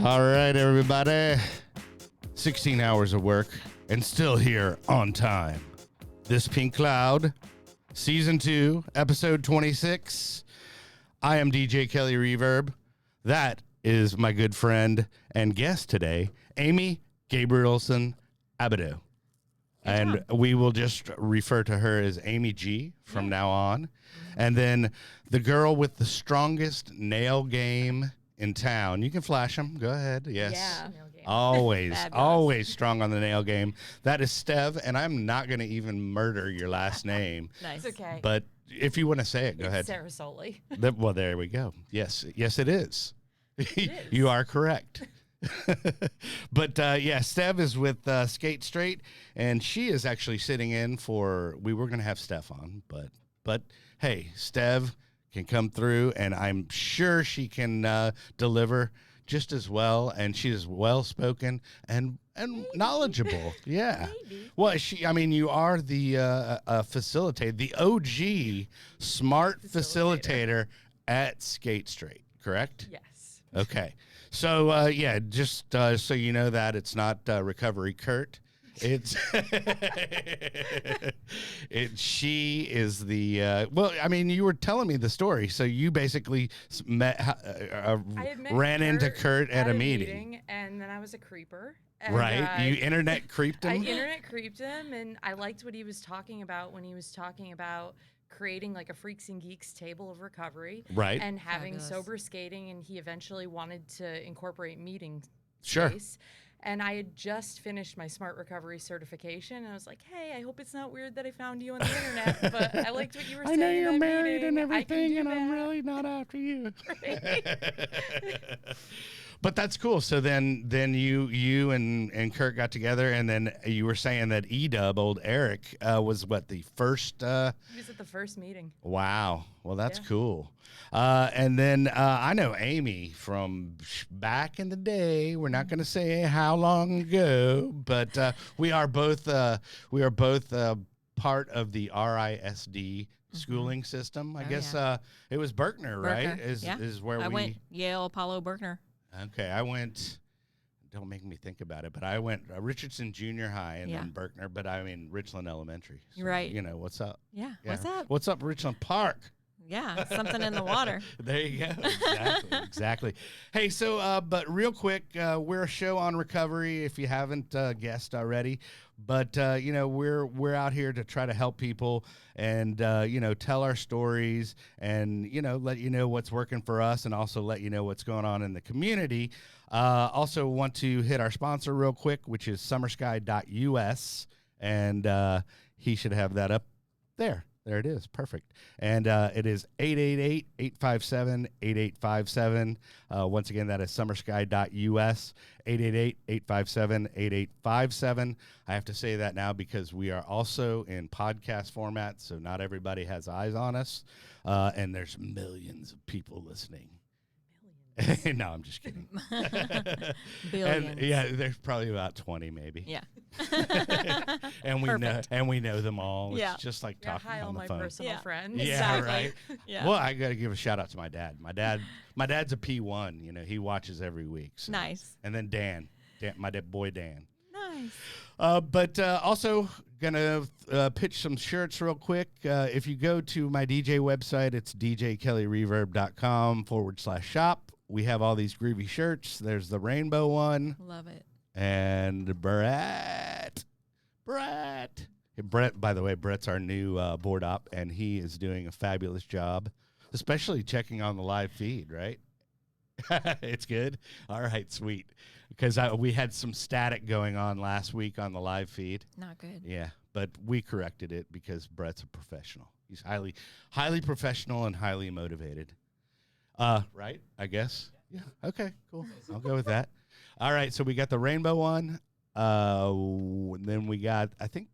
All right, everybody. 16 hours of work and still here on time. This Pink Cloud, Season 2, Episode 26. I am DJ Kelly Reverb. That is my good friend and guest today, Amy Gabrielson Abido. And we will just refer to her as Amy G from now on. And then the girl with the strongest nail game in town. You can flash them. Go ahead. Yes. Yeah. Always strong on the nail game. That is Stev, and I'm not going to even murder your last name. Nice. It's okay. But if you want to say it, go ahead. Sarah Soley. Well, there we go. Yes, it is. It is. You are correct. But Stev is with Skate Straight, and she is actually sitting in for. We were going to have Steph on, but hey, Stev can come through, and I'm sure she can deliver just as well, and she is well spoken and knowledgeable. Yeah. Maybe. Well, you are the facilitator, the OG smart facilitator at Skate Straight, correct? Yes. Okay. So, just so you know that it's not Recovery Kurt. It's she is the you were telling me the story. So you basically ran into Kurt at a meeting, and then I was a creeper. And, right? You internet creeped him. I internet creeped him, and I liked what he was talking about when he was talking about creating like a Freaks and Geeks table of recovery, right? And having sober skating, and he eventually wanted to incorporate meeting sure. space. And I had just finished my Smart Recovery certification, and I was like, hey, I hope it's not weird that I found you on the internet, but I liked what you were saying. I know you're married meeting. and everything, and I'm really not after you. But that's cool. So then you and Kurt got together, and then you were saying that E-Dub, old Eric, was what, the first? He was at the first meeting. Wow. Well, that's cool. And then I know Amy from back in the day. We're not going to say how long ago, but we are both part of the RISD schooling system. I guess it was Berkner, right? Is where I went Yale, Apollo, Berkner. Okay, I went. Don't make me think about it, but I went Richardson Junior High and then Berkner, but I mean Richland Elementary. So, right. You know what's up? Yeah. What's up? What's up, Richland Park? Yeah, something in the water. There you go. Exactly. Hey, so, but real quick, we're a show on recovery, if you haven't guessed already. But, we're out here to try to help people and, tell our stories and, let you know what's working for us and also let you know what's going on in the community. Also want to hit our sponsor real quick, which is summersky.us. And he should have that up there. There it is. Perfect. And it is 888-857-8857. Once again, that is summersky.us, 888-857-8857. I have to say that now because we are also in podcast format, so not everybody has eyes on us. And there's millions of people listening. No, I'm just kidding. Billions. And, there's probably about 20 maybe. Yeah. and we know them all. It's just like talking hi, on all the my phone. personal friends. Yeah, right. Yeah. Well, I got to give a shout out to my dad. My dad's a P1. He watches every week. So. Nice. And then Dan, my boy Dan. Nice. But also gonna pitch some shirts real quick. If you go to my DJ website, it's djkellyreverb.com/shop. We have all these groovy shirts. There's the rainbow one. Love it. And Brett, by the way, Brett's our new board op, and he is doing a fabulous job, especially checking on the live feed, right? It's good? All right, sweet. Because we had some static going on last week on the live feed. Not good. Yeah, but we corrected it because Brett's a professional. He's highly professional and highly motivated. Right? I guess. Yeah. Okay, cool. I'll go with that. All right, so we got the rainbow one. Then we got, I think,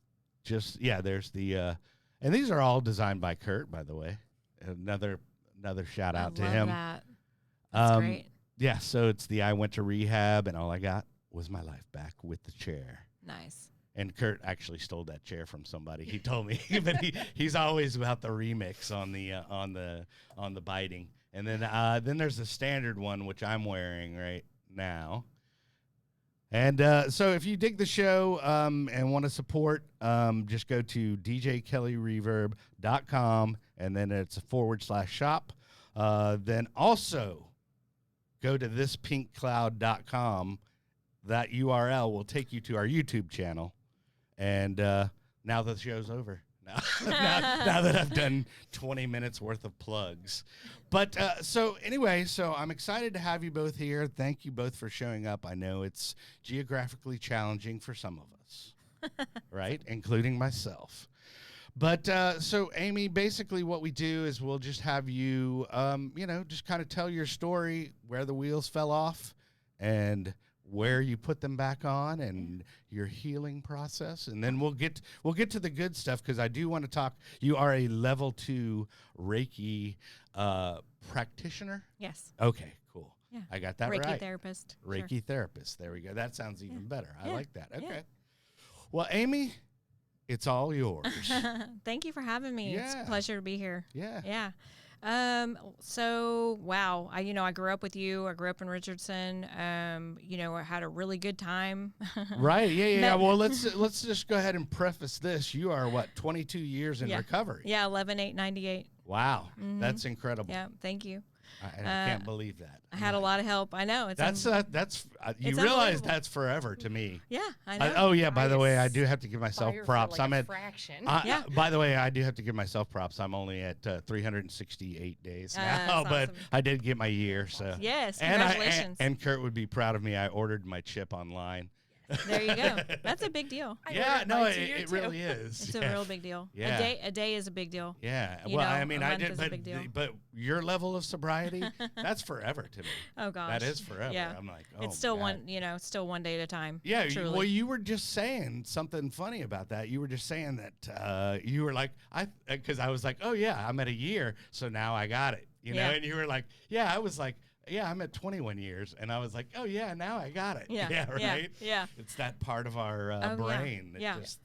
there's the, and these are all designed by Kurt, by the way. Another shout out to him. That. That's great. Yeah, so it's the I went to rehab and all I got was my life back with the chair. Nice. And Kurt actually stole that chair from somebody. He told me, but he's always about the remix on the biting. And then there's the standard one, which I'm wearing right now. And so if you dig the show and want to support, just go to djkellyreverb.com, and then it's a /shop. Then also go to thispinkcloud.com. That URL will take you to our YouTube channel. And now the show's over. Now that I've done 20 minutes worth of plugs. But so I'm excited to have you both here. Thank you both for showing up. I know it's geographically challenging for some of us, right? Including myself. But so Amy, basically what we do is we'll just have you, just kind of tell your story, where the wheels fell off and where you put them back on and your healing process. And then we'll get to the good stuff, because I do want to talk. You are a level 2 Reiki practitioner? Yes. Okay, cool. Yeah. I got that Reiki right. therapist. Reiki therapist. There we go. That sounds even better. I like that. Okay. Yeah. Well, Amy, it's all yours. Thank you for having me. Yeah. It's a pleasure to be here. Yeah. Yeah. So wow, I grew up with you. I grew up in Richardson. I had a really good time. Right. Yeah. Well, let's just go ahead and preface this. You are 22 years in recovery. Yeah. 11/8/98. Wow. That's incredible. Yeah. Thank you. I can't believe that. I had a lot of help. I know. That's you realize that's forever to me. Yeah, I know. By the way, I do have to give myself props. I'm at fraction. By the way, I do have to give myself props. I'm only at 368 days now, but awesome. I did get my year. So yes, congratulations. And Kurt would be proud of me. I ordered my chip online. There you go. That's a big deal. It really is. It's a real big deal. Yeah. A day is a big deal. Yeah. A month is a but big deal. but your level of sobriety, that's forever to me. Oh gosh. That is forever. Yeah. I'm like, it's still God. still one day at a time. Yeah. Truly. You were just saying something funny about that. You were just saying that you were like, because I was like, oh yeah, I'm at a year, so now I got it. You know, and you were like, yeah, I was like, yeah, I'm at 21 years. And I was like, oh, yeah, now I got it. Yeah, right? Yeah. It's that part of our brain that just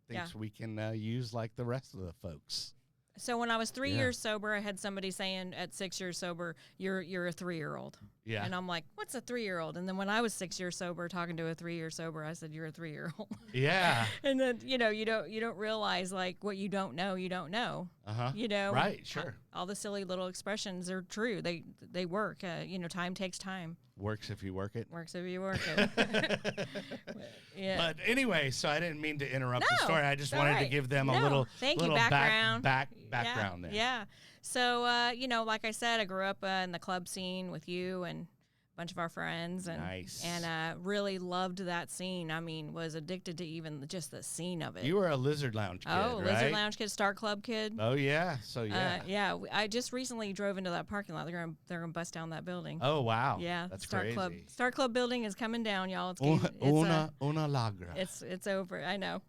thinks we can use like the rest of the folks. So when I was 3 years sober, I had somebody saying at 6 years sober, you're a 3-year-old. Yeah. And I'm like, what's a 3-year-old? And then when I was 6 years sober, talking to a 3-year sober, I said, you're a 3-year-old. Yeah. And then, you don't realize like what you don't know, you don't know. Uh-huh. Right, sure. All the silly little expressions are true. They work. Time takes time. Works if you work it. Works if you work it. Yeah. But anyway, so I didn't mean to interrupt the story. I just wanted to give them a little background. Background there. Yeah. So, like I said, I grew up in the club scene with you and a bunch of our friends, and really loved that scene. I mean, was addicted to even just the scene of it. You were a Lizard Lounge kid, right? Lizard Lounge kid, Star Club kid. Oh yeah, so I just recently drove into that parking lot. They're gonna bust down that building. Oh wow, yeah, that's Star crazy. Club. Star Club building is coming down, y'all. It's una lagra. It's over. I know.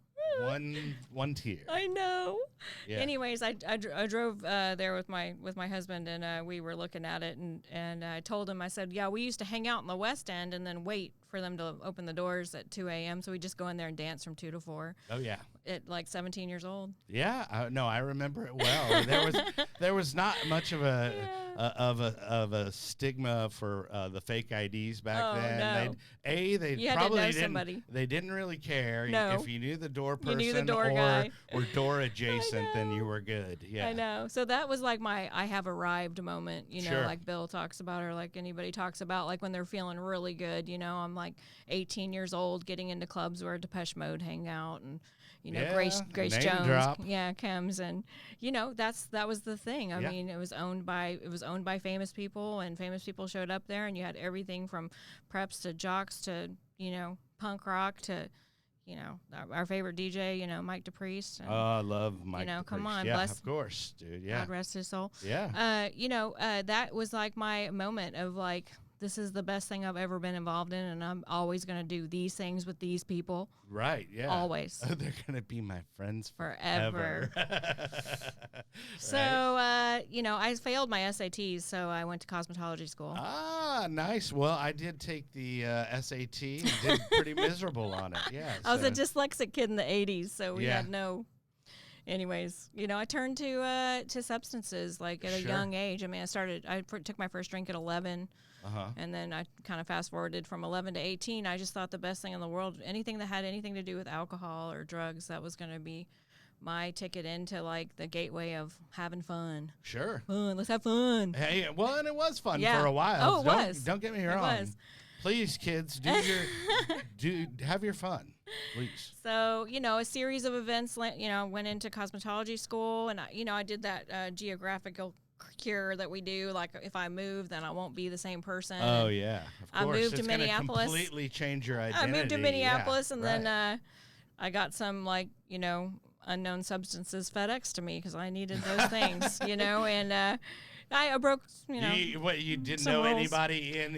One tear. I know. Yeah. Anyways, I drove there with my husband, and we were looking at it, and I told him, I said, yeah, we used to hang out in the West End and then wait for them to open the doors at 2 a.m. So we just go in there and dance from 2 to 4. Oh yeah. At like 17 years old. Yeah, I remember it well. There was not much of a stigma for the fake IDs back then. No. They probably didn't. They didn't really care. No. If you knew the door person guy. or door adjacent, then you were good. Yeah, I know. So that was like my I have arrived moment. Sure. Like Bill talks about, or like anybody talks about, like when they're feeling really good. I'm like 18 years old, getting into clubs where Depeche Mode hang out, and Grace Jones, drop. comes, and that was the thing. I mean, it was owned by famous people, and famous people showed up there, and you had everything from preps to jocks to punk rock to our favorite DJ, Mike DePriest. And, I love Mike DePriest. Come on, yeah, bless, of course, dude. Yeah, God rest his soul. Yeah. That was like my moment of like this is the best thing I've ever been involved in, and I'm always going to do these things with these people. Right, yeah. Always. They're going to be my friends Forever. So, I failed my SATs, so I went to cosmetology school. Ah, nice. Well, I did take the SAT and did pretty miserable on it. Yeah. I was a dyslexic kid in the 80s, so we Yeah. had no... Anyways, I turned to substances like at a young age. I mean, I took my first drink at 11, and then I kind of fast forwarded from 11 to 18. I just thought the best thing in the world, anything that had anything to do with alcohol or drugs, that was going to be my ticket into like the gateway of having fun. Sure. Fun, let's have fun. Hey, well, and it was fun Yeah. for a while. Oh, it was. Don't get me It wrong. was. Please, kids, have your fun, please. So, a series of events, went into cosmetology school, and, I did that geographical cure that we do. Like, if I move, then I won't be the same person. Oh, yeah. Of I course. moved to It's gonna Minneapolis. completely change your identity. I moved to Minneapolis, yeah, and right. then I got some, unknown substances FedEx to me because I needed those things, and I broke, You didn't some know rules. anybody in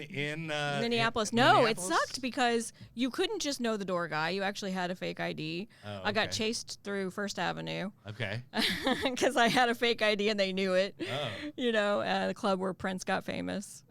Minneapolis. in No, Minneapolis? it sucked because you couldn't just know the door guy. You actually had a fake ID. Oh, I got okay. chased through First Avenue Okay. because I had a fake ID and they knew it. Oh. The club where Prince got famous.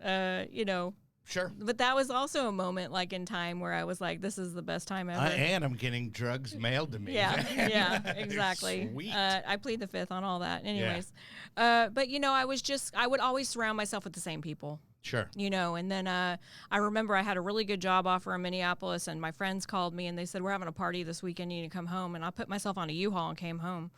Sure. But that was also a moment like in time where I was like, this is the best time ever. And I'm getting drugs mailed to me. Yeah, exactly. Sweet. I plead the fifth on all that. Anyways, but I would always surround myself with the same people. Sure. And then I remember I had a really good job offer in Minneapolis, and my friends called me and they said, we're having a party this weekend, you need to come home. And I put myself on a U-Haul and came home,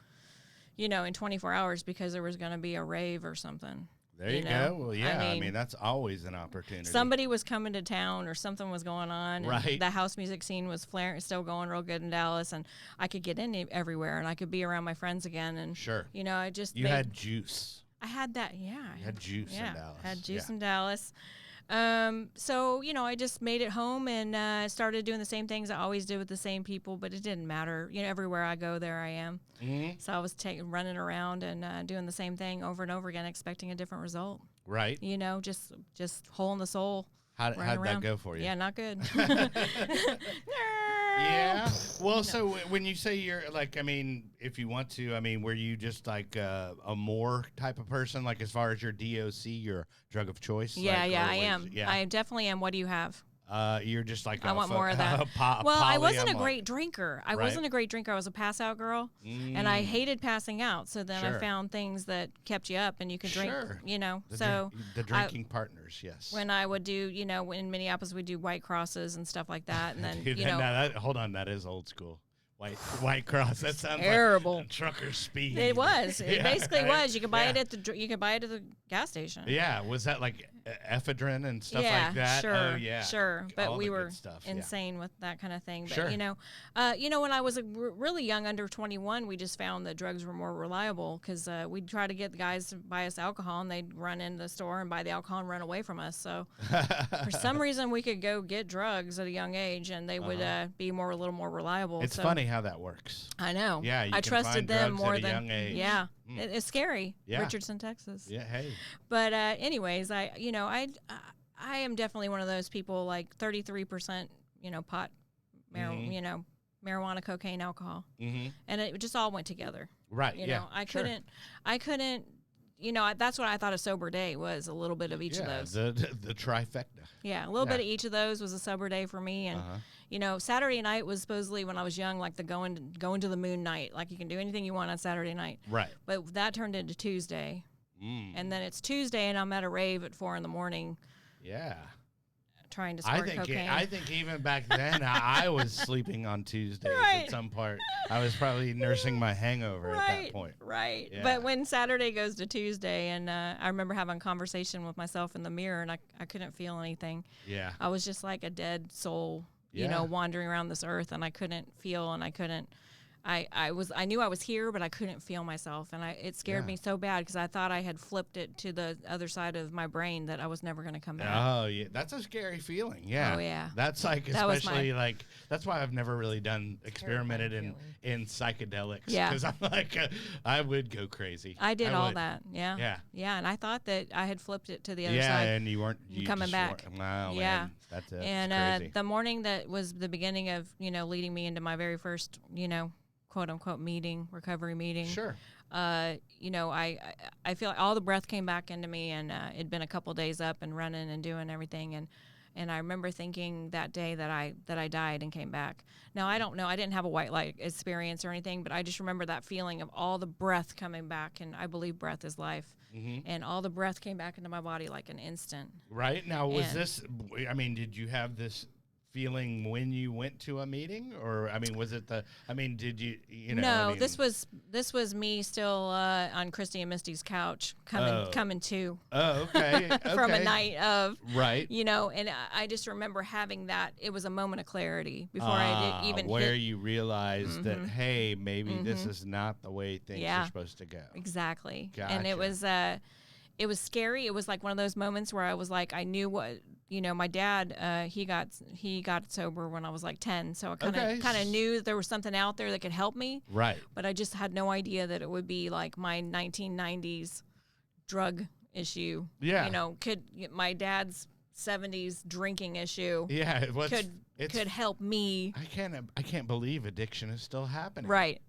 in 24 hours because there was going to be a rave or something. There you go. Well, yeah, I mean, that's always an opportunity. Somebody was coming to town or something was going on. Right. And the house music scene was still going real good in Dallas, and I could get in everywhere, and I could be around my friends again. And Sure. I just had juice. I had that. Yeah. You had juice in Dallas. Had juice in Dallas. So, I just made it home and started doing the same things I always did with the same people, but it didn't matter. Everywhere I go, there I am. Mm-hmm. So I was running around and doing the same thing over and over again, expecting a different result. Right. Just hole in the soul. How'd that go for you? Yeah, not good. Yeah. Well, so when you say you're if you want to, were you just like a more type of person, like as far as your DOC, your drug of choice? Yeah, I always? am. Yeah. I definitely am. What do you have? You're just like I want more of that. Well, I wasn't a polyamorous. great drinker. I wasn't a great drinker. I was a pass out girl, and I hated passing out. So then I found things that kept you up, and you could drink. Sure. The drinking partners, yes. When I would do, in Minneapolis, we'd do White Crosses and stuff like that, and then Dude, hold on, that is old school. White Cross. That sounds terrible. Like trucker speed. It was. It basically right? was. You could buy it at the gas station. Yeah. Was that like ephedrine and stuff yeah, like that? Sure, Oh, yeah. sure. But All we the were good stuff, insane with that kind of thing. But Sure. when I was really young, under 21, we just found that drugs were more reliable because we'd try to get the guys to buy us alcohol, and they'd run into the store and buy the alcohol and run away from us. So for some reason, we could go get drugs at a young age, and they would be a little more reliable. It's funny how that works. I know. Yeah, you I can trusted find them drugs more at a than young age. yeah. It's scary. Yeah. Richardson, Texas. Yeah. Hey. But anyways, I am definitely one of those people, like 33%, pot, marijuana, cocaine, alcohol, and it just all went together. Right. I couldn't. That's what I thought a sober day was, a little bit of each of those. The trifecta. Yeah, a little bit of each of those was a sober day for me. And, Saturday night was supposedly, when I was young, like the going to the moon night. Like you can do anything you want on Saturday night. Right. But that turned into Tuesday. And then it's Tuesday, and I'm at a rave at 4 a.m. Yeah. Trying to squirt cocaine. I think even back then, I was sleeping on Tuesdays at some part. I was probably nursing my hangover at that point. Right. Yeah. But when Saturday goes to Tuesday, and I remember having a conversation with myself in the mirror, and I couldn't feel anything. Yeah. I was just like a dead soul, wandering around this earth, and I couldn't feel, and I I knew I was here, but I couldn't feel myself, and it scared me so bad because I thought I had flipped it to the other side of my brain that I was never going to come back. Oh yeah, that's a scary feeling. Yeah. Oh yeah. That's like especially like that's why I've never really experimented in psychedelics. Yeah. Because I'm like I would go crazy. I did all that. Yeah. Yeah. Yeah, and I thought that I had flipped it to the other yeah, side. and you weren't coming back. Wow. Yeah. Man, that's and crazy. The morning that was the beginning of leading me into my very first quote unquote recovery meeting. Sure. I feel like all the breath came back into me, and it'd been a couple days up and running and doing everything, and I remember thinking that day that I died and came back. Now I don't know, I didn't have a white light experience or anything, but I just remember that feeling of all the breath coming back, and I believe breath is life. Mm-hmm. And all the breath came back into my body like an instant. Right. Now, did you have this feeling when you went to a meeting, or was it did you No, this was me still on Christy and Misty's couch coming to. Oh, okay. From a night of right. And I just remember having that. It was a moment of clarity before I did even where you realized that hey, maybe this is not the way things are supposed to go. Exactly. Gotcha. And it was scary. It was like one of those moments where I was like, I knew what. My dad, he got sober when I was like 10, so I kind of knew there was something out there that could help me. Right. But I just had no idea that it would be like my 1990s drug issue. Yeah. My dad's 70s drinking issue. Yeah. Could help me. I can't believe addiction is still happening. Right.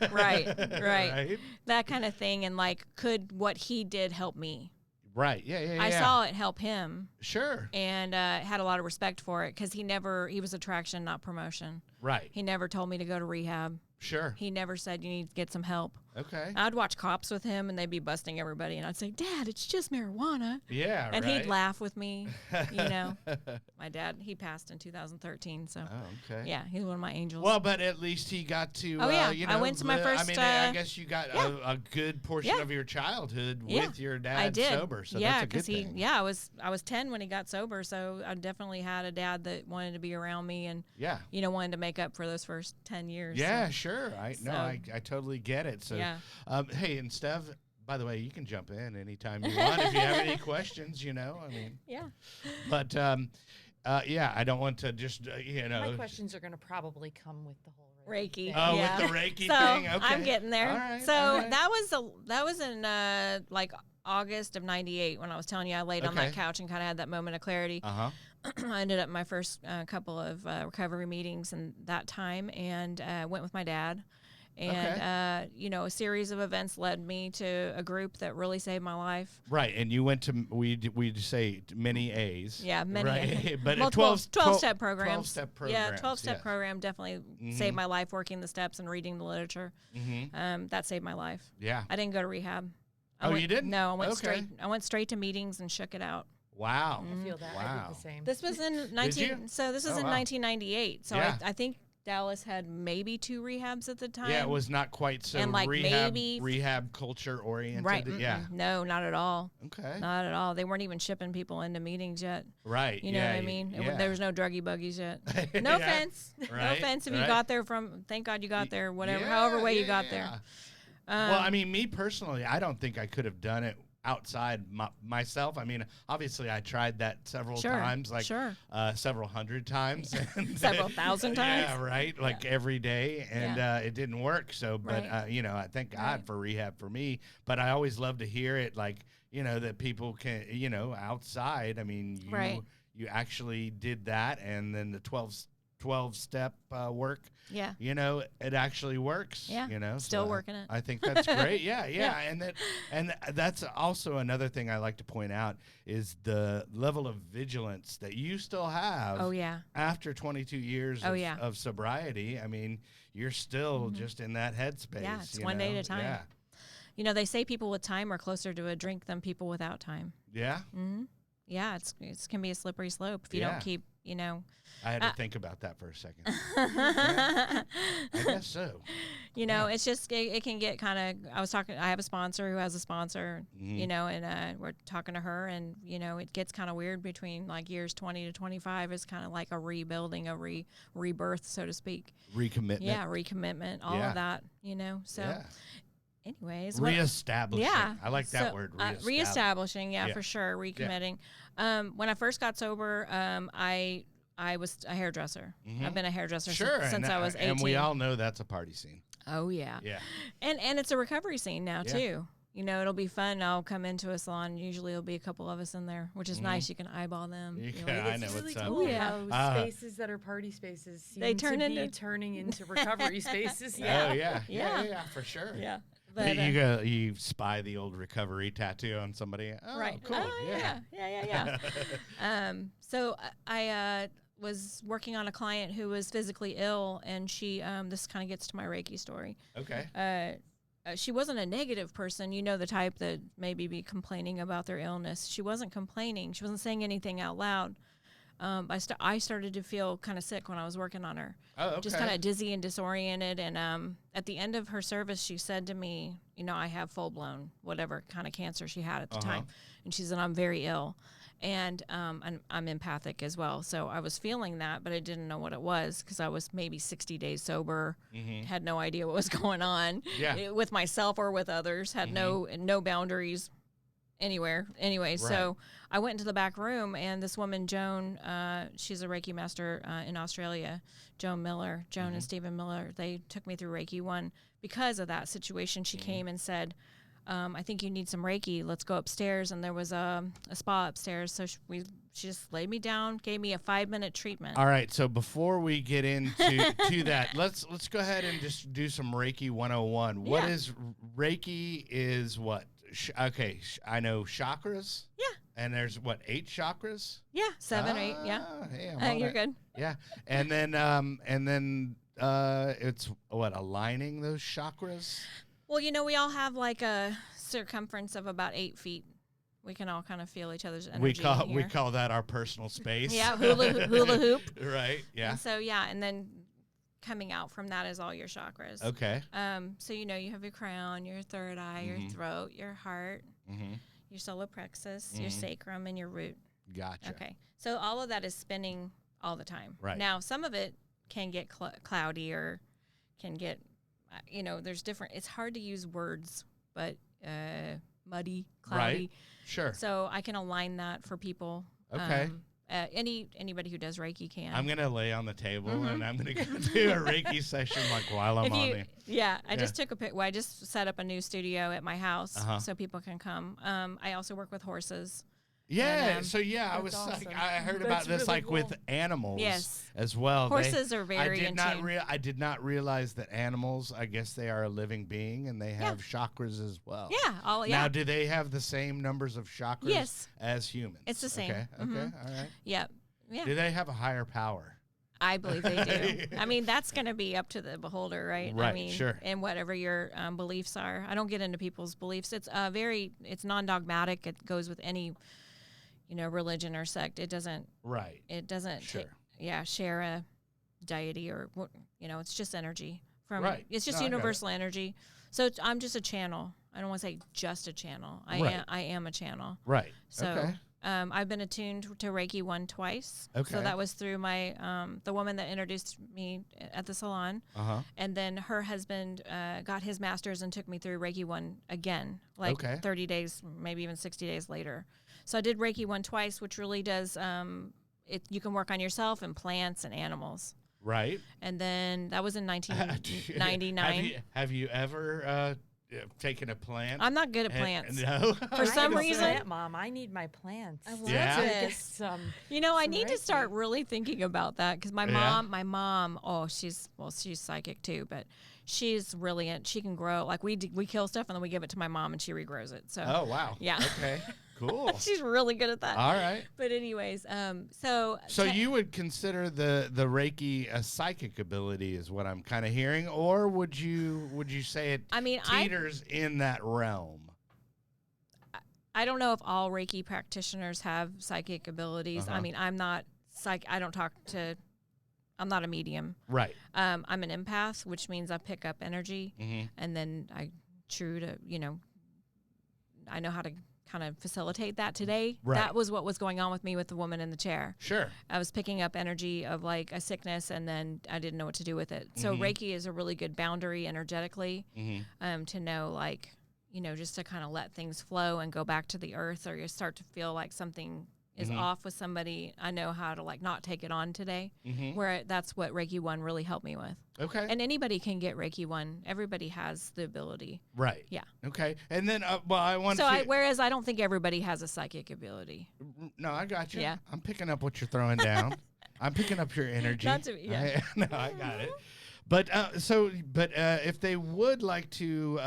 Right. Right. That kind of thing, and like, could what he did help me? Right. Yeah. I saw it help him. Sure. And had a lot of respect for it because he was attraction, not promotion. Right. He never told me to go to rehab. Sure. He never said you need to get some help. Okay. I'd watch Cops with him, and they'd be busting everybody, and I'd say, Dad, it's just marijuana. Yeah, and he'd laugh with me, My dad, he passed in 2013, so. Oh, okay. Yeah, he's one of my angels. Well, but at least he got to, I went to my first. I guess you got a good portion of your childhood with your dad sober, so that's a good thing. I was 10 when he got sober, so I definitely had a dad that wanted to be around me and, wanted to make up for those first 10 years. Yeah, sure. I totally get it. So, hey, and Stev, by the way, you can jump in anytime you want if you have any questions, Yeah. But, I don't want to just, My questions are going to probably come with the whole Reiki. thing. Oh, with the Reiki so thing? Okay. I'm getting there. All right, so all right. that was in like August of *98 when I was telling you I laid on that couch and kind of had that moment of clarity. Uh-huh. I ended up my first couple of recovery meetings in that time, and went with my dad. And, a series of events led me to a group that really saved my life. Right. And you went to, we'd say many A's. Yeah, many right? But multiple 12-step programs. 12-step programs. Yeah, 12-step program definitely saved my life, working the steps and reading the literature. Mm-hmm. That saved my life. Yeah. I didn't go to rehab. You didn't? No, I went straight to meetings and shook it out. Wow. I feel that. Wow. I did the same. This was in 1998. So I think Dallas had maybe 2 rehabs at the time. Yeah, it was not quite so and like rehab culture oriented. Right. Yeah. No, not at all. Okay. Not at all. They weren't even shipping people into meetings yet. Right. You know what I mean? There was no druggy buggies yet. No offense. Right. No offense if you got there thank God you got there, however way you got there. Well, I mean, me personally, I don't think I could have done it outside myself. I mean, obviously I tried that several times, several hundred times. And several thousand times. Yeah, right. Like every day. And it didn't work. So, but, I thank God for rehab for me. But I always love to hear it, like, that people can, outside. I mean, you actually did that. And then the 12-step work. Yeah. It actually works. Yeah. Still working it. I think that's great. Yeah. And that's also another thing I like to point out is the level of vigilance that you still have. Oh, yeah. After 22 years of sobriety. I mean, you're still just in that headspace. Yeah, it's one day at a time. Yeah. They say people with time are closer to a drink than people without time. Yeah. Mm-hmm. Yeah, it can be a slippery slope if you don't keep, you know. I had to think about that for a second. Yeah, I guess so. You know, it's just, it can get kind of, I have a sponsor who has a sponsor, you know, and we're talking to her, and, you know, it gets kind of weird between like years 20 to 25 is kind of like a rebuilding, a rebirth, so to speak. Recommitment. Yeah, recommitment, all of that, you know, so. Yeah. Anyways. Reestablishing. Yeah. I like that word, reestablishing, for sure, recommitting. Yeah. When I first got sober, I was a hairdresser. I've been a hairdresser since I was 18. And we all know that's a party scene. Oh, yeah. Yeah. And it's a recovery scene now, too. You know, it'll be fun. I'll come into a salon. Usually there'll be a couple of us in there, which is nice. You can eyeball them. Yeah, I know really what's cool up. how spaces that are party spaces seem turning into recovery spaces. Yeah. Oh, yeah, for sure. Yeah. But you spy the old recovery tattoo on somebody. Oh, right. Cool. Oh, yeah. So I was working on a client who was physically ill, and she, this kind of gets to my Reiki story. Okay. She wasn't a negative person, you know, the type that maybe be complaining about their illness. She wasn't complaining. She wasn't saying anything out loud. I started to feel kind of sick when I was working on her. Oh, okay. Just kind of dizzy and disoriented. And at the end of her service, she said to me, you know, I have full-blown whatever kind of cancer she had at the time. And she said, I'm very ill. And I'm empathic as well. So I was feeling that, but I didn't know what it was because I was maybe 60 days sober, had no idea what was going on with myself or with others, had no boundaries anywhere. Anyway, so I went into the back room, and this woman, Joan, she's a Reiki master in Australia, Joan and Stephen Miller, they took me through Reiki 1. Because of that situation, she came and said, I think you need some Reiki. Let's go upstairs. And there was a spa upstairs. So she just laid me down, gave me a 5-minute treatment. All right. So before we get into to that, let's go ahead and just do some Reiki 101. What is Reiki is what? Okay. I know chakras. Yeah. And there's what, 8 chakras? Yeah. 7 or 8. Yeah. Hey, you're good. Yeah. And then it's what, aligning those chakras? Well, you know, we all have like a circumference of about 8 feet. We can all kind of feel each other's energy. We call that our personal space. Yeah, hula hoop. Right. Yeah. And so and then coming out from that is all your chakras. Okay. So you know, you have your crown, your third eye, your throat, your heart, your solar plexus, your sacrum, and your root. Gotcha. Okay. So all of that is spinning all the time. Right. Now, some of it can get cloudy or can get, you know, there's different, it's hard to use words, but muddy, cloudy. Right. Sure. So I can align that for people. Okay. Anybody who does Reiki can. I'm going to lay on the table and I'm going to go do a Reiki session like while I'm on there. Yeah, I just took a pic. Well, I just set up a new studio at my house so people can come. I also work with horses. Yeah, I was awesome. like, I heard about this really like with animals Yes. as well. Horses are very in tune. I did not realize that animals, I guess they are a living being and they have chakras as well. Yeah, Now, do they have the same numbers of chakras as humans? It's the same. Okay, all right. Yeah. Do they have a higher power? I believe they do. I mean, that's going to be up to the beholder, right? Right, I mean, sure. And whatever your beliefs are. I don't get into people's beliefs. It's it's non-dogmatic. It goes with any, you know, religion or sect. It doesn't. Right. It doesn't. Sure. Share a deity or, you know, it's just energy. It's just universal energy. So I'm just a channel. I don't want to say just a channel. I am a channel. Right. So. Okay. I've been attuned to Reiki 1 twice. Okay. So that was through my the woman that introduced me at the salon. And then her husband got his master's and took me through Reiki 1 again, like 30 days, maybe even 60 days later. So I did Reiki 1 twice, which really does you can work on yourself and plants and animals. Right. And then that was in 1999. Have you ever taking a plant? I'm not good at plants. No. For some reason. Plant mom, I need my plants. I love this. You know, I need to start really thinking about that because my mom, she's psychic too, but she's brilliant. She can grow. Like we kill stuff and then we give it to my mom and she regrows it. So. Oh wow. Yeah. Okay. Cool. She's really good at that. All right. But anyways, so you would consider the Reiki a psychic ability is what I'm kind of hearing, or would you say it teeters in that realm? I don't know if all Reiki practitioners have psychic abilities. I mean, I'm not I don't talk to. I'm not a medium. Right. I'm an empath, which means I pick up energy, Mm-hmm. and then I I know how to kind of facilitate that today. Right. That was what was going on with me with the woman in the chair. Sure. I was picking up energy of like a sickness, and then I didn't know what to do with it. So Mhm. Reiki is a really good boundary energetically, Mm-hmm. to know, like, just to kind of let things flow and go back to the earth, or you start to feel like something is Mhm. off with somebody. I know how to like not take it on today. Mm-hmm. Where that's what Reiki 1 really helped me with. Okay. And anybody can get Reiki 1. Everybody has the ability. Right. Yeah. Okay. And then, I want So to. whereas I don't think everybody has a psychic ability. No, I got you. Yeah. I'm picking up what you're throwing down. I'm picking up your energy. Not to- yeah. No, I got it. But if they would like to,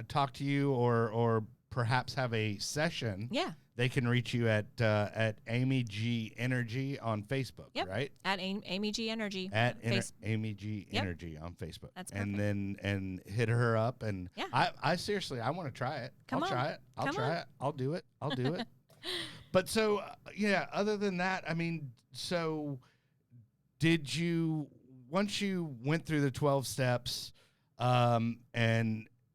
talk to you or perhaps have a session, Yeah. they can reach you at Amy G Energy on Facebook, Yep. right? At Amy G Energy. At Amy G Yep. Energy on Facebook. That's and perfect. then hit her up, and Yeah. I seriously, I want to try it. Come I'll on. try it. I'll Come try on. it. I'll do it. I'll do it. But so other than that, I mean, so did you, once you went through the 12 steps, and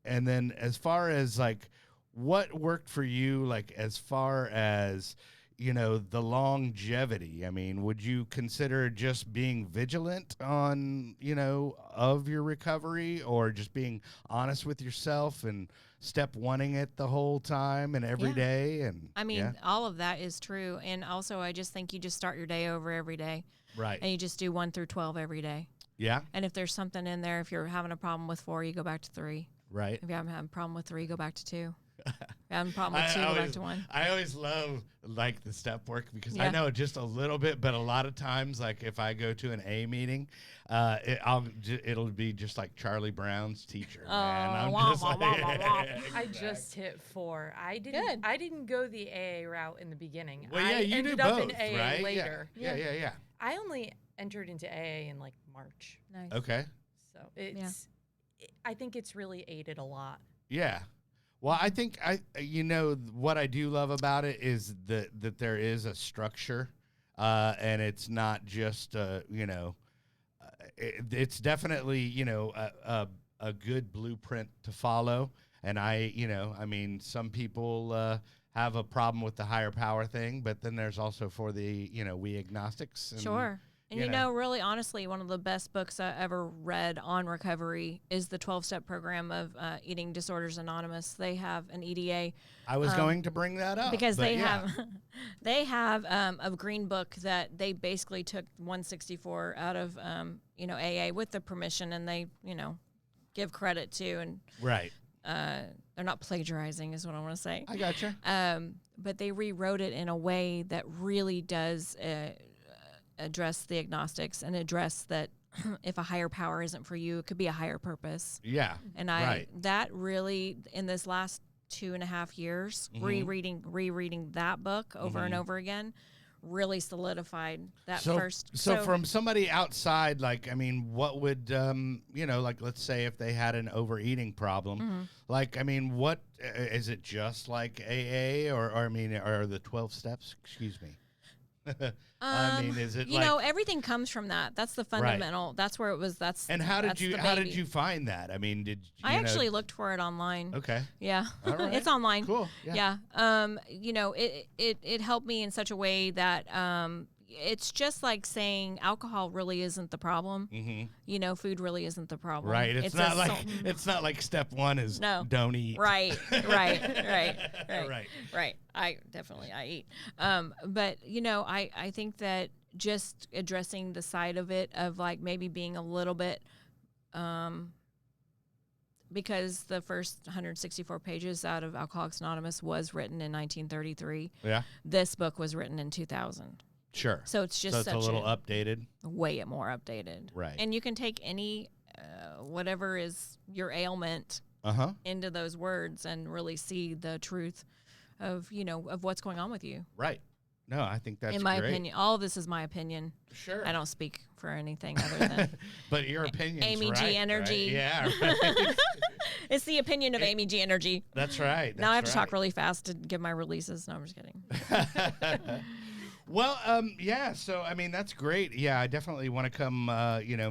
then as far as like what worked for you, like as far as the longevity, I mean, would you consider just being vigilant on of your recovery, or just being honest with yourself and step oneing it the whole time and every Yeah. day? And I mean, all of that is true. And also, I just think you just start your day over every day, right. and you just do 1 through 12 every day. Yeah. And if there's something in there, if you're having a problem with 4, you go back to 3. Right. If you're having a problem with 3, go back to 2. If you're having a problem with 2, go back to 1. I always love like the step work because I Yeah. know just a little bit, but a lot of times, like if I go to an A meeting, it'll be just like Charlie Brown's teacher. Man. I'm wah, just wah, like, wah, wah, wah. I just hit 4. Good. I didn't go the AA route in the beginning. Well, yeah, I you ended do up both, in AA right? later. Yeah. I only entered into AA in like March. Nice. Okay. So I think it's really aided a lot. Yeah. Well, I think what I do love about it is that there is a structure, and it's not just it's definitely a good blueprint to follow. And I mean, some people have a problem with the higher power thing, but then there's also for the we agnostics. And, Sure. And you know. really, honestly, one of the best books I ever read on recovery is the 12-step program of Eating Disorders Anonymous. They have an EDA. I was going to bring that up Because but they yeah. have a green book that they basically took 164 out of AA with the permission, and they give credit to, and Right. they're not plagiarizing is what I want to say. I gotcha. But they rewrote it in a way that really does address the agnostics and address that if a higher power isn't for you, it could be a higher purpose. Yeah. And right. that really, in this last 2.5 years, Mhm. rereading that book over and over again, really solidified that so, first. So from somebody outside, like, I mean, what would, like, let's say if they had an overeating problem, like, I mean, what, is it just like AA or I mean, or the 12 steps? Excuse me. I mean, is it everything comes from that. That's the fundamental. Right. That's where it was. And how did that's you find that? I mean, I actually looked for it online. Okay. Yeah. All right. It's online. Cool. Yeah. It helped me in such a way that it's just like saying alcohol really isn't the problem. Mm-hmm. Food really isn't the problem. Right. It's not like step one is don't eat. Right. Right. Right. I eat. But I think that just addressing the side of it of like maybe being a little bit, because the first 164 pages out of Alcoholics Anonymous was written in 1933. Yeah. This book was written in 2000. Sure. So it's just it's a little updated. Way more updated. Right. And you can take any, whatever is your ailment into those words and really see the truth of, of what's going on with you. Right. No, I think that's in my great. opinion. All of this is my opinion. Sure. I don't speak for anything other than but your opinion, Amy right, G Energy. Right? Yeah. Right. It's the opinion of Amy G Energy. That's right. Now I have to talk really fast to give my releases. No, I'm just kidding. Well, yeah. So, I mean, that's great. Yeah, I definitely want to come,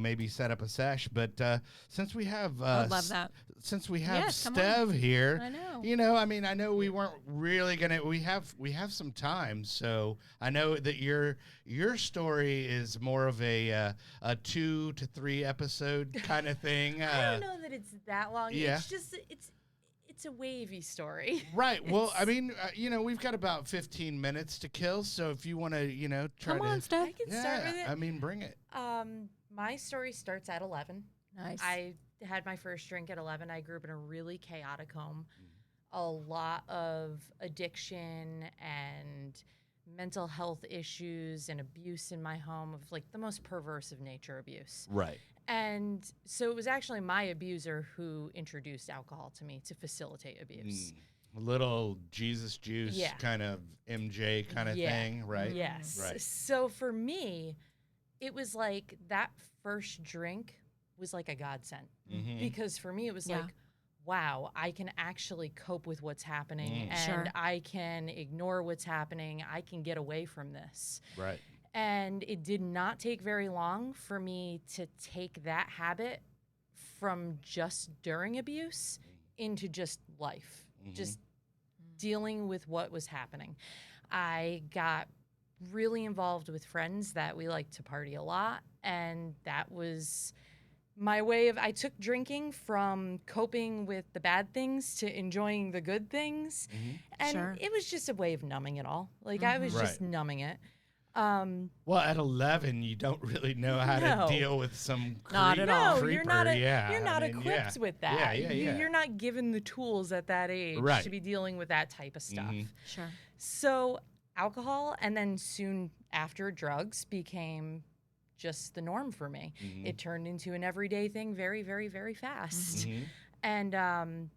maybe set up a sesh. But since we have, I would love that. Since we have Yes, come Stev on. here, I know. I mean, I know we weren't really gonna. We have some time, so I know that your story is more of a 2 to 3 episode kind of thing. I don't know that it's that long. Yeah. It's just it's a wavy story. Right. Well, I mean, we've got about 15 minutes to kill, so if you want to, try Come to. on, Steph. I can start with it. I mean, bring it. My story starts at 11. Nice. I had my first drink at 11. I grew up in a really chaotic home. A lot of addiction and mental health issues and abuse in my home, of like the most perverse of nature abuse. Right. And so it was actually my abuser who introduced alcohol to me to facilitate abuse. A little Jesus juice Yeah. kind of MJ kind of thing, right? Yes. Right. So for me, it was like that first drink was like a godsend. Mhm. Because for me, it was Yeah. like, wow, I can actually cope with what's happening and Sure. I can ignore what's happening. I can get away from this. Right. And it did not take very long for me to take that habit from just during abuse into just life, just dealing with what was happening. I got really involved with friends that we liked to party a lot, and that was my way of, I took drinking from coping with the bad things to enjoying the good things. And Sure. it was just a way of numbing it all. Like I was just Right. numbing it. Well, at 11, you don't really know how No. to deal with some Not at all. No, creeper. you're not. Yeah, You're not I mean, equipped yeah. with that. Yeah, yeah. You're not given the tools at that age Right. to be dealing with that type of stuff. Sure. So alcohol, and then soon after, drugs became just the norm for me. It turned into an everyday thing very, very, very fast. And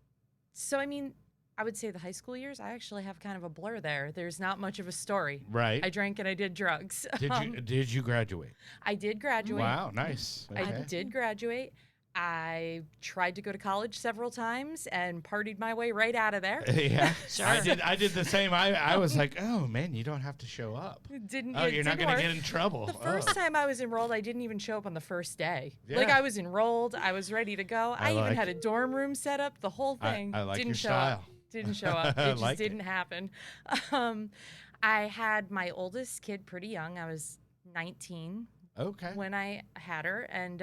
so, I mean, I would say the high school years, I actually have kind of a blur there. There's not much of a story. Right. I drank and I did drugs. Did you graduate? I did graduate. Wow, nice. I Okay. did graduate. I tried to go to college several times and partied my way right out of there. Yeah, Sure. I did the same. I was like, oh man, you don't have to show up. Didn't. Oh, it you're not didn't gonna work. get in trouble. The first time I was enrolled, I didn't even show up on the first day. Like Yeah. I was enrolled, I was ready to go. I even like had a dorm room set up. The whole I thing like didn't your show style. up. Didn't show up. I It just like it. didn't happen. I had my oldest kid pretty young. I was 19 Okay. when I had her, and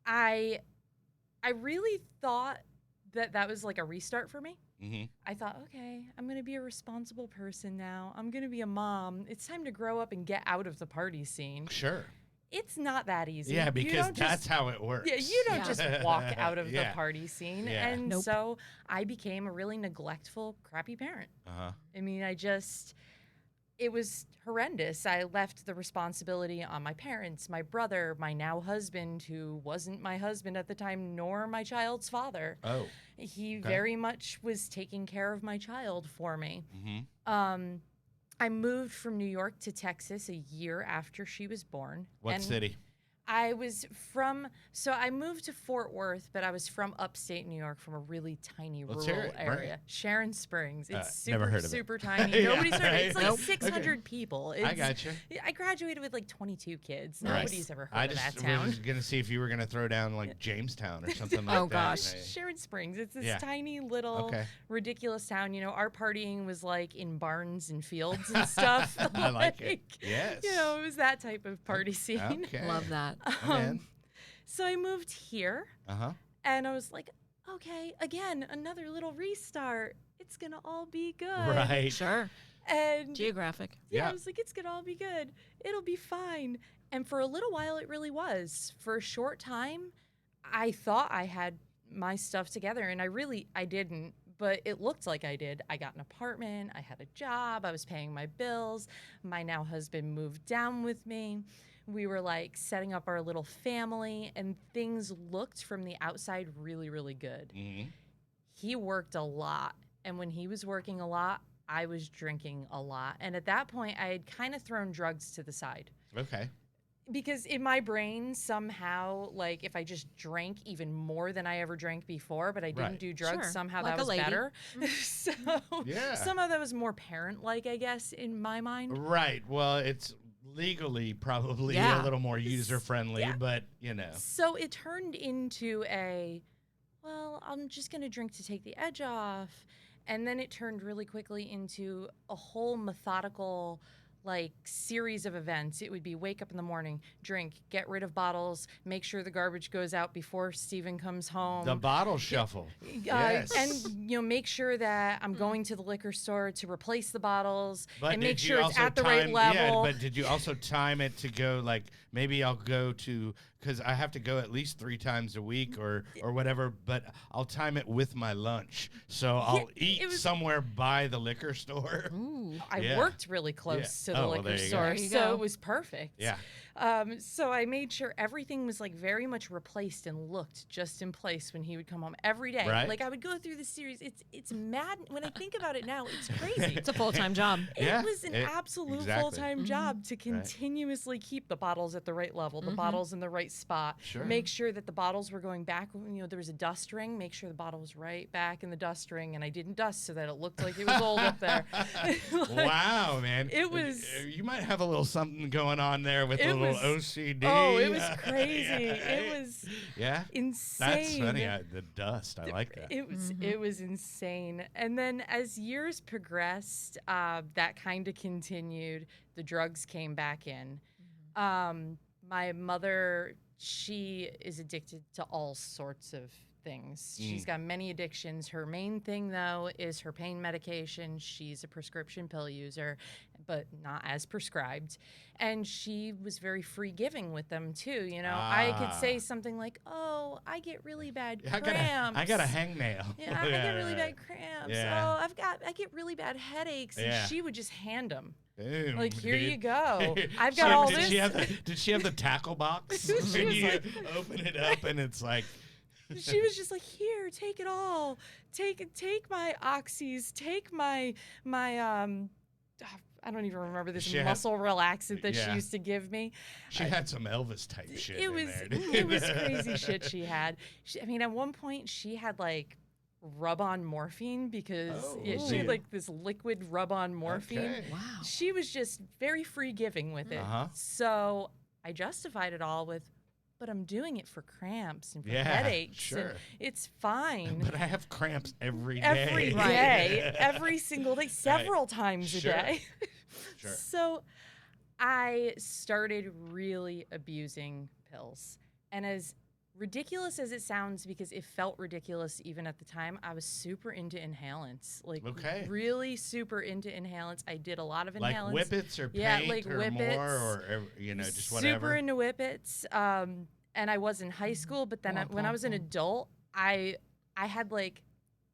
I really thought that was like a restart for me. I thought, okay, I'm going to be a responsible person now. I'm going to be a mom. It's time to grow up and get out of the party scene. Sure. It's not that easy. Yeah, You because don't that's just, how it works. yeah, you don't Yeah. just walk out of Yeah. the party scene. Yeah. And Nope. so I became a really neglectful, crappy parent. Uh-huh. I mean, it was horrendous. I left the responsibility on my parents, my brother, my now husband, who wasn't my husband at the time, nor my child's father. Oh. He very much was taking care of my child for me. I moved from New York to Texas a year after she was born. What and city? I moved to Fort Worth, but I was from upstate New York, from a really tiny Let's hear rural it. Bring it. area. Sharon Springs. It's super, never heard of it. super tiny. Yeah, Nobody's heard of it. It's like Nope. 600 people. I It's- got you. I graduated with like 22 kids. Right. Nobody's ever heard I of just that town. was gonna see if you were gonna throw down like Jamestown or something like Oh, that. gosh. Sharon Springs. It's this Yeah. tiny little Okay. ridiculous town. You know, our partying was like in barns and fields and stuff. I like it. Yes. You know, it was that type of party scene. Okay. Love that. So I moved here, Uh-huh. and I was like, okay, again, another little restart. It's gonna all be good. Right. Sure. And Geographic. yeah, Yeah. I was like, it's gonna all be good. It'll be fine. And for a little while, it really was. For a short time, I thought I had my stuff together, and I didn't. But it looked like I did. I got an apartment. I had a job. I was paying my bills. My now husband moved down with me. We were like setting up our little family, and things looked from the outside really, really good. He worked a lot. And when he was working a lot, I was drinking a lot. And at that point, I had kind of thrown drugs to the side. Okay. because in my brain somehow, like, if I just drank even more than I ever drank before, but I didn't Right. do drugs, Sure. somehow Like that a was lady. better. So Yeah. somehow that was more parent-like, I guess, in my mind. Right. Well, it's legally probably a Yeah. little more user friendly, Yeah. but you know. So it turned into well, I'm just going to drink to take the edge off. And then it turned really quickly into a whole methodical, like, series of events. It would be wake up in the morning, drink, get rid of bottles, make sure the garbage goes out before Steven comes home. The bottle shuffle. Yes. And make sure that I'm going to the liquor store to replace the bottles But and did make you sure it's also at the time, right level. Yeah, but did you also time it to go like maybe I'll go to because I have to go at least 3 times a week or whatever, but I'll time it with my lunch. So I'll eat somewhere by the liquor store. Ooh. I worked really close to the Oh, well, liquor there you go. store, There you so go. it was perfect. Yeah. So I made sure everything was like very much replaced and looked just in place when he would come home every day. Right. Like I would go through the series. It's mad when I think about it now. It's crazy. It's a full-time job. Yeah, It was an absolute exactly. full-time job to continuously keep the bottles at the right level, the bottles in the right spot. Sure. Make sure that the bottles were going back. There was a dust ring. Make sure the bottle was right back in the dust ring, and I didn't dust so that it looked like it was old up there. Wow, man. It was- You might have a little something going on there with a It little was- OCD. Oh, it was crazy. It was Yeah. insane. That's funny. The dust. I like that. It was insane. And then as years progressed, that kind of continued. The drugs came back in. My mother, she is addicted to all sorts of things. She's got many addictions. Her main thing, though, is her pain medication. She's a prescription pill user, but not as prescribed. And she was very free giving with them, too. I could say something like, oh, I get really bad cramps. I got a hangnail. Yeah, I get really bad cramps. Yeah. Oh, I get really bad headaches. Yeah. And she would just hand them. Boom, Like, here you dude. go. I've got all did this. Did she have the tackle box? She was And you like- open it up and it's like, She was just like, here, take it all. Take my oxys. Take my I don't even remember this She had- muscle relaxant that she Yeah. used to give me. she had some Elvis type shit It in was there. dude. it was crazy shit she had. At one point she had like rub-on morphine because she had like this liquid rub-on morphine. Okay. Wow. She was just very free giving with it. Uh-huh. So I justified it all with, but I'm doing it for cramps and for Yeah, headaches. sure. And it's fine. But I have cramps every day. Every day, every single day, several times Sure. a day. Sure. So I started really abusing pills. And as ridiculous as it sounds, because it felt ridiculous even at the time, I was super into inhalants. Like, Okay. really super into inhalants. I did a lot of Like inhalants. whippets or paint Yeah, like or whippets. more or just whatever. Super into whippets. And I was in high school, but then when I was an adult, I had like,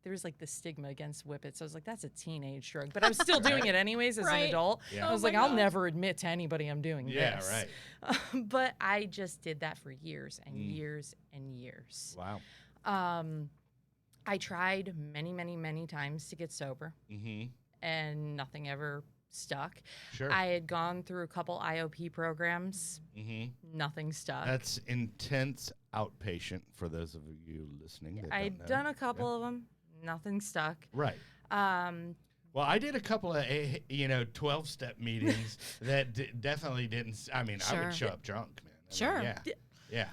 there was like the stigma against whippets. I was like, that's a teenage drug, but I was still doing it anyways as an Right. adult. Yeah. I was Oh like, my I'll God. never admit to anybody I'm doing Yeah, this. right. But I just did that for years and years and years. Wow. I tried many, many, many times to get sober, Mm-hmm. and nothing ever stuck. Sure. I had gone through a couple IOP programs. Mm-hmm. Nothing stuck. That's intense outpatient for those of you listening. That I'd don't know. done a couple of them. Nothing stuck. Right. Well, I did a couple of 12-step meetings that definitely didn't. I mean, I Sure. would show up drunk, man. I mean, Sure. yeah. Yeah.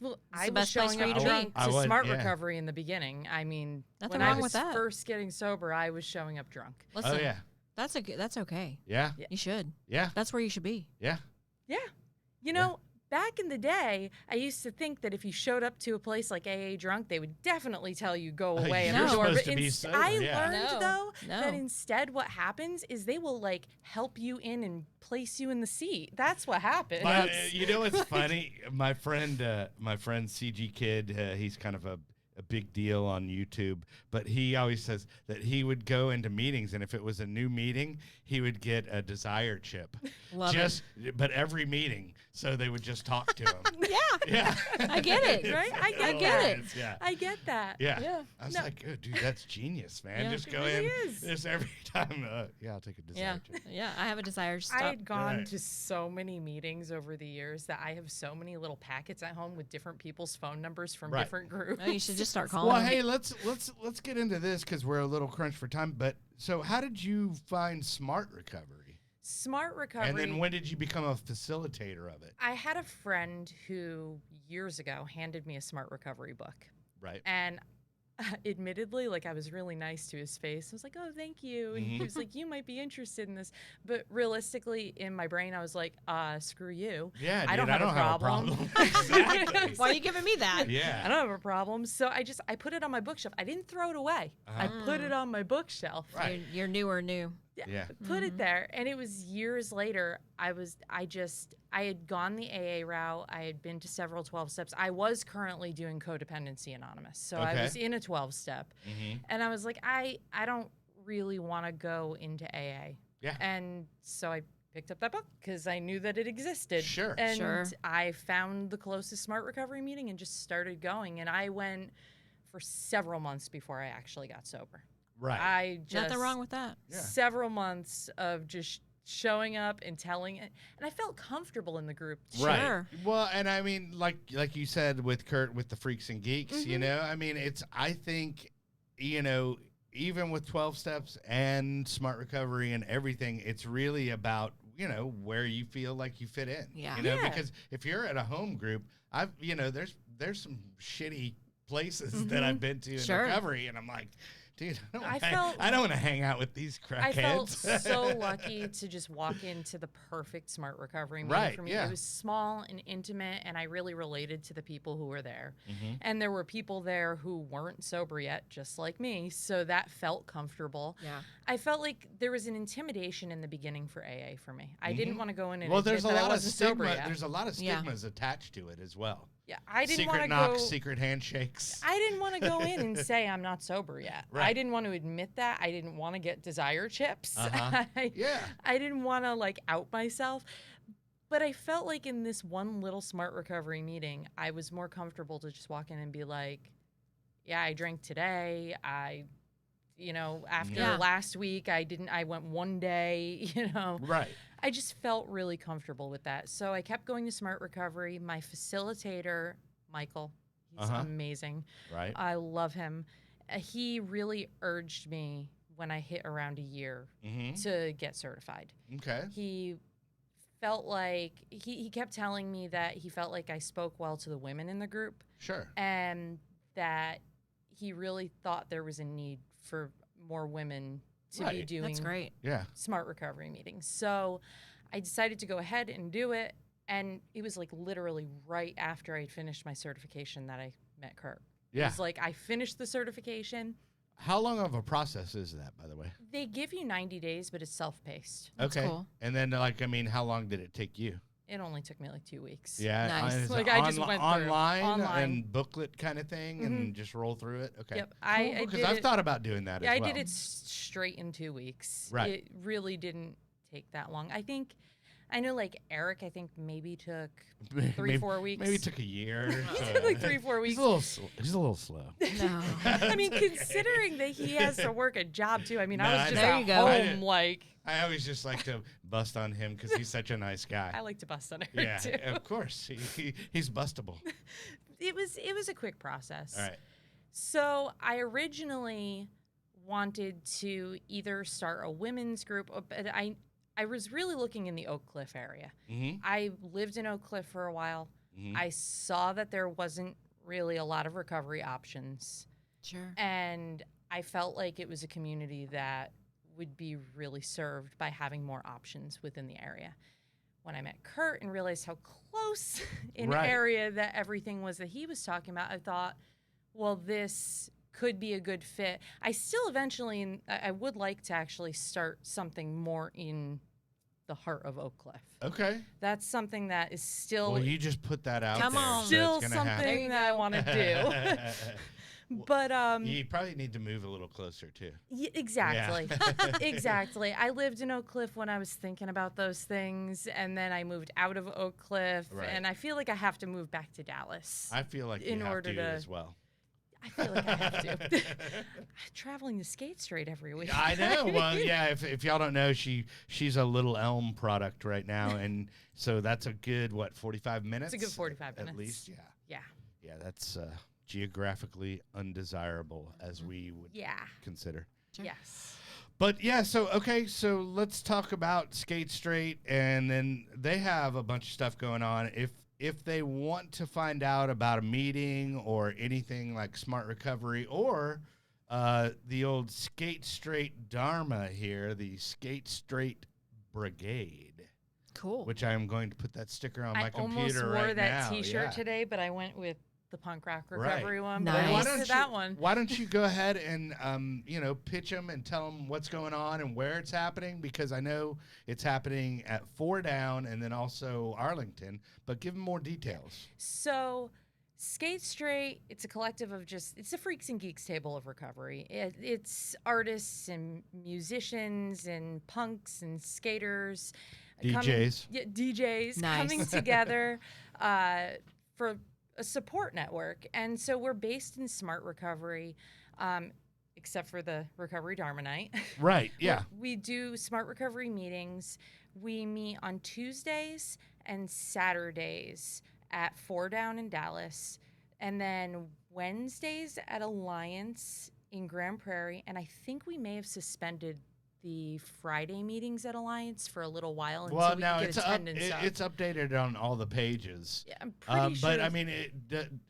Well, It's I the was best place showing for you up to be. drunk I to would, smart yeah. recovery in the beginning. I mean, Nothing when I wrong was with that. first getting sober, I was showing up drunk. Listen, Oh yeah. that's okay. Yeah. You should. Yeah. That's where you should be. Yeah. Yeah. Back in the day, I used to think that if you showed up to a place like AA drunk, they would definitely tell you go away You're at the door. supposed But to be sober, I yeah. learned No, though no. that instead what happens is they will like help you in and place you in the seat. That's what happens. But you know what's funny? My friend CG Kid, he's kind of a a big deal on YouTube, but he always says that he would go into meetings, and if it was a new meeting, he would get a desire chip. Love But every meeting, so they would just talk to him. Yeah. Yeah. I get it. Right? I get hilarious. that. Yeah. I get that. Yeah. Yeah. I was No. like, oh, dude, that's genius, man. Yeah. Just It go really in. is. Just every time. I'll take a desire chip. Yeah. I have a desire to I stop. had gone Right. to so many meetings over the years that I have so many little packets at home with different people's phone numbers from Right. different groups. Oh, you should just start calling Well, them. hey, let's get into this because we're a little crunched for time. But so, how did you find Smart Recovery? Smart Recovery. And then when did you become a facilitator of it? I had a friend who years ago handed me a Smart Recovery book. Right. And admittedly, like, I was really nice to his face. I was like, oh, thank you. And he was like, you might be interested in this. But realistically, in my brain, I was like, screw you. Yeah, dude, I don't have a problem. Exactly. Why are you giving me that? I Yeah. don't have a problem. So I put it on my bookshelf. I didn't throw it away. I put it on my bookshelf. Right. You're new or new. Yeah. Put it there. And it was years later. I had gone the AA route. I had been to several 12 steps. I was currently doing Codependency Anonymous. So I Okay. was in a 12 step. Mm-hmm. And I was like, I don't really want to go into AA. Yeah. And so I picked up that book because I knew that it existed. Sure. And Sure. I found the closest Smart Recovery meeting and just started going. And I went for several months before I actually got sober. Right. I just Nothing wrong with that. Yeah. several months of just showing up and telling it, and I felt comfortable in the group. Right. Sure. Well, and I mean, like you said with Kurt, with the Freaks and Geeks, you know, I mean, I think, you know, even with 12 steps and Smart Recovery and everything, it's really about, you know, where you feel like you fit in. Yeah. You know, Yeah. because if you're at a home group, there's some shitty places that I've been to in Sure. recovery, and I'm like, dude, I felt- don't want to hang out with these I felt crackheads. so lucky to just walk into the perfect Smart Recovery meeting Right, for me. yeah. It was small and intimate, and I really related to the people who were there. Mhm. And there were people there who weren't sober yet, just like me, so that felt comfortable. Yeah. I felt like there was an intimidation in the beginning for AA for me. I didn't want to go in and Well, admit there's a that I lot of wasn't sober stigma. yet. There's a lot of Yeah. stigmas attached to it as well. Yeah, I didn't want Secret to knocks, go. secret handshakes. I didn't want to go in and say I'm not sober yet. Right. I didn't want to admit that. I didn't want to get desire chips. Uh-huh. Yeah. I didn't want to like out myself. But I felt like in this one little Smart Recovery meeting, I was more comfortable to just walk in and be like, yeah, I drank today. After Yeah. last week, I went one day, Right. I just felt really comfortable with that. So I kept going to Smart Recovery. My facilitator, Michael, he's amazing. Right. I love him. He really urged me when I hit around a year Mm-hmm. to get certified. Okay. He felt like he kept telling me that he felt like I spoke well to the women in the group Sure. and that he really thought there was a need for more women to be Right. doing That's great. Yeah. Smart Recovery meetings. So I decided to go ahead and do it. And it was like literally right after I had finished my certification that I met Kurt. Yeah. It was like I finished the certification. How long of a process is that, by the way? They give you 90 days, but it's self-paced. That's okay. cool. And then, how long did it take you? It only took me like 2 weeks. Yeah. Nice. Is it Like, I just went through online online. and booklet kind of thing and just roll through it? Okay. Yep. I Because did I've it- thought about doing that Yeah, as I well. did it straight in 2 weeks. Right. It really didn't take that long. I know like Eric, I think maybe took 3-4 weeks. Maybe it took a year. He took like 3-4 weeks. He's a little slow. No. I mean, considering that he has to work a job too. I mean, No, I I was just know. There at you go. I home did- like I always just like to bust on him because he's such a nice guy. I like to bust on Eric Yeah, too. of course. He's bustable. It was a quick process. All right. So I originally wanted to either start a women's group, but I was really looking in the Oak Cliff area. Mm-hmm. I lived in Oak Cliff for a while. Mhm. I saw that there wasn't really a lot of recovery options. Sure. And I felt like it was a community that would be really served by having more options within the area. When I met Kurt and realized how close in Right. area that everything was that he was talking about, I thought, well, this could be a good fit. I still eventually, I would like to actually start something more in the heart of Oak Cliff. Okay. That's something that is still Well, you just put that out Come there. on. So still it's gonna something happen. that I want to do. But You probably need to move a little closer too. exactly. Yeah. Exactly. I lived in Oak Cliff when I was thinking about those things, and then I moved out of Oak Cliff, Right. and I feel like I have to move back to Dallas. I feel like in you have order to to as well. I feel like I have to. Traveling to Skate Straight every week. I know. Well, yeah. If y'all don't know, she's a Little Elm product right now, and so that's a good 45 minutes. It's a good 45 minutes at least. Yeah. Yeah. Yeah. That's geographically undesirable as we would consider. Sure. Yes. But yeah, so let's talk about Skate Straight, and then they have a bunch of stuff going on. If they want to find out about a meeting or anything like Smart Recovery or the old Skate Straight Dharma here, the Skate Straight Brigade. Cool. Which I am going to put that sticker on my I computer almost wore right that now. T-shirt Yeah. today, but I went with the punk rock recovery one. Nice. But Why I listed that one. Why don't you go ahead and pitch them and tell them what's going on and where it's happening, because I know it's happening at 4 Down and then also Arlington, but give them more details. So, Skate Straight, it's a collective of it's a freaks and geeks table of recovery. It's artists and musicians and punks and skaters. DJs. DJs Nice. coming together for a support network. And so we're based in Smart Recovery, except for the Recovery Dharma Night. Right, yeah. We do Smart Recovery meetings. We meet on Tuesdays and Saturdays at 4 Down in Dallas, and then Wednesdays at Alliance in Grand Prairie. And I think we may have suspended the Friday meetings at Alliance for a little while until we can get attendance up. It's updated on all the pages. Yeah, I'm pretty sure. But I mean,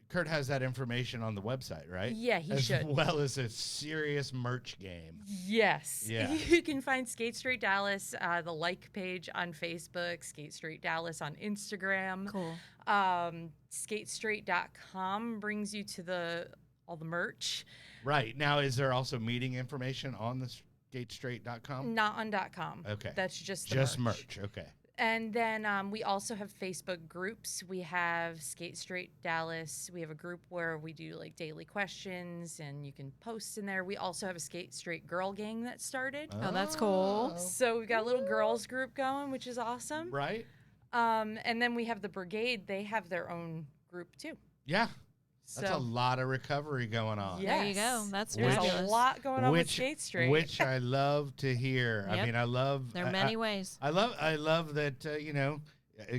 Kurt has that information on the website, right? Yeah, he as should. As well as a serious merch game. Yes. Yeah. You can find Skate Straight Dallas, the like page on Facebook, Skate Straight Dallas on Instagram. Cool. Skatestraight.com brings you to all the merch. Right. Now, is there also meeting information on the skatestraight.com? Not on .com. Okay. That's just the merch. Okay. And then we also have Facebook groups. We have Skate Straight Dallas. We have a group where we do like daily questions and you can post in there. We also have a Skate Straight Girl Gang that started. Oh, that's cool. So we've got a little girls group going, which is awesome. Right. And then we have the Brigade. They have their own group too. Yeah. That's a lot of recovery going on. Yes. There you go. That's There's fabulous. a lot going on with Skate Straight. Which I love to hear. Yep. I mean, I love. There are many ways. I love that.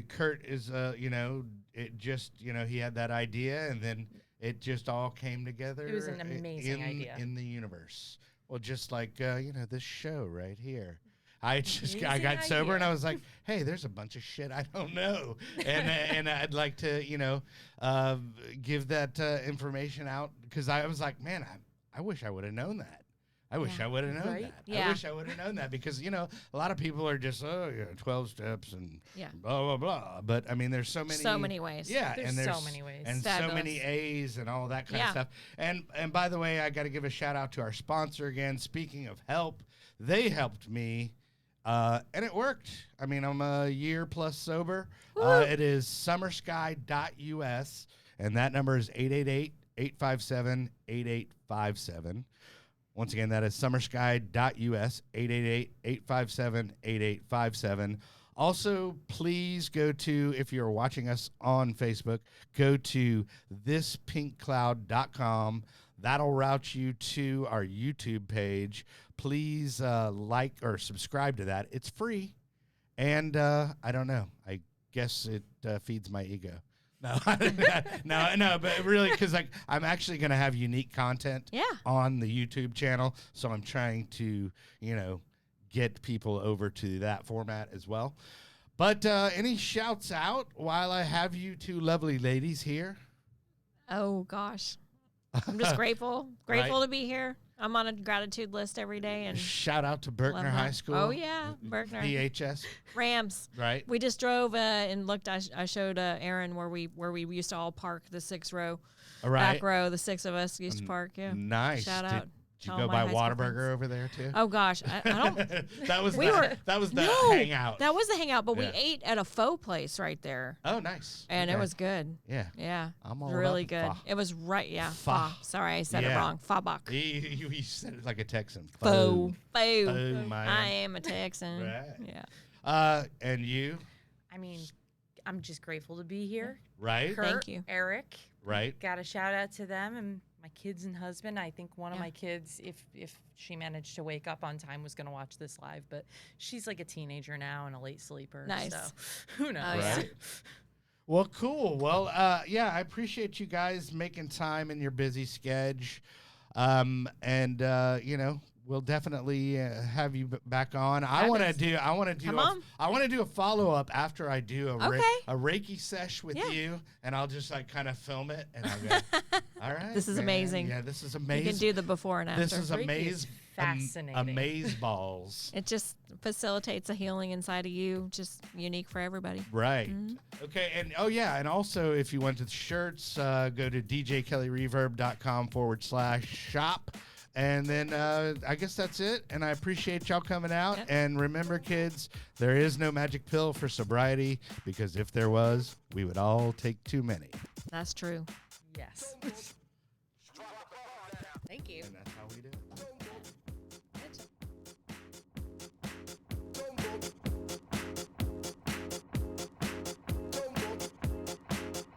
Kurt is. It just. He had that idea, and then it just all came together. It was an amazing idea in the universe. Well, just like this show right here. I got Amazing sober idea. and I was like, hey, there's a bunch of shit I don't know, and I'd like to give that information out, because I was like, man, I wish I would have known that. I wish I would have known Right? that. Yeah. I wish I would have known that, because a lot of people are just 12 steps and Yeah. blah blah blah. But I mean, there's so many ways. Yeah, There's and so many ways. and Fabulous. so many A's and all that kind of Yeah. stuff. And by the way, I got to give a shout out to our sponsor again. Speaking of help, they helped me. And it worked. I mean, I'm a year plus sober. It is summersky.us, and that number is 888-857-8857. Once again, that is summersky.us, 888-857-8857. Also, please go to, if you're watching us on Facebook, go to thispinkcloud.com. That'll route you to our YouTube page. Please like or subscribe to that. It's free. And I don't know. I guess it feeds my ego. No, no, but really, because I'm actually going to have unique content on the YouTube channel. So I'm trying to, get people over to that format as well. But any shouts out while I have you two lovely ladies here? Oh, gosh. I'm just grateful to be here. I'm on a gratitude list every day. And shout out to Berkner High School. Oh, yeah, Berkner. PHS. Rams. Right. We just drove and looked. I showed Aaron where we used to all park, the 6th row. All right. Back row, the 6 of us used to park. Yeah. Nice. Shout out. Did you all go my by high school Whataburger friends. over there too? Oh gosh, I don't. that was We the, were- that was the No, hangout. That was the hangout, but Yeah. we ate at a faux place right there, Oh, nice. and it Okay. was good. Yeah. Yeah, I'm all really about good. pho. It was right. Yeah, Pho. Sorry, I said it Yeah. wrong. Fabak. You said it like a Texan. Faux. Faux, I man. am a Texan. Right. Yeah. And you, I mean, I'm just grateful to be here. right? Kurt, Thank you. Eric, Right. got a shout out to them and my kids and husband. I think one of Yeah. my kids, if she managed to wake up on time, was going to watch this live, but she's like a teenager now and a late sleeper. Nice. So who knows? Oh, yeah. Right. Well, cool. Well, yeah, I appreciate you guys making time in your busy schedule. You know, we'll definitely have you back on. I want to do Come on. a follow up after I do Okay. a Reiki sesh with Yeah. you, and I'll just like kind of film it, and I'll go, all right. This is man, amazing. Yeah, this is You amazing. can do the before and after. This is Reiki amaze, is fascinating. amaze balls. It just facilitates a healing inside of you, just unique for everybody. Right. Mhm. Okay. And oh yeah. And also, if you want the shirts, go to djkellyreverb.com/shop. And then I guess that's it. And I appreciate y'all coming out. Yep. And remember, kids, there is no magic pill for sobriety, because if there was, we would all take too many. That's true. Yes. Thank you. And that's